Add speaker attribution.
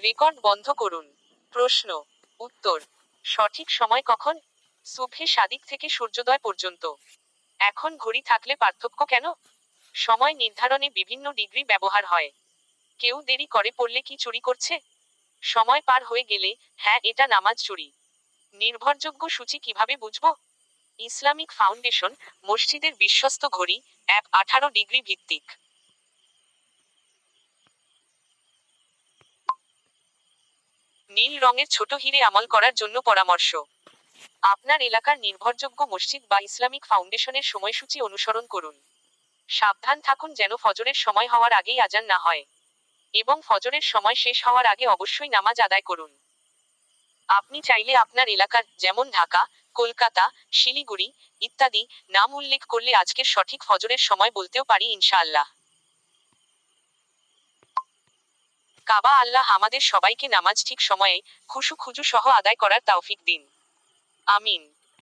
Speaker 1: Record বন্ধ করুন। প্রশ্ন, উত্তর, সঠিক সময় কখন? সুবহে সাদিক থেকে সূর্যোদয় পর্যন্ত। এখন ঘড়ি থাকলে পার্থক্য কেন? সময় নির্ধারণে বিভিন্ন ডিগ্রি ব্যবহার হয়। কেউ দেরি করে পড়লে কি চুরি করছে? সময় পার হয়ে গেলে, হ্যাঁ, এটা নামাজ চুরি। নির্ভরযোগ্য সূচি কিভাবে বুঝব? ইসলামিক ফাউন্ডেশন, মসজিদের বিশ্বস্ত ঘড়ি, অ্যাপ 18 ডিগ্রি ভিত্তিক। নীল রঙের ছোট হিরে আমল করার জন্য পরামর্শ। আপনার এলাকার নির্ভরযোগ্য মসজিদ বা ইসলামিক ফাউন্ডেশনের সময়সূচি অনুসরণ করুন। সাবধান থাকুন যেন ফজরের সময় হওয়ার আগেই আজান না হয়। এবং ফজরের সময় শেষ হওয়ার আগে অবশ্যই নামাজ আদায় করুন। আপনি চাইলে আপনার এলাকার, যেমন ঢাকা, কলকাতা, শিলিগুড়ি ইত্যাদি নাম উল্লেখ করলে আজকের সঠিক ফজরের সময় বলতেও পারি ইনশাআল্লাহ। কাবা আল্লাহ আমাদের সবাইকে নামাজ ঠিক সময়ে, খুশু খুজু সহ আদায় করার তৌফিক দিন। আমিন।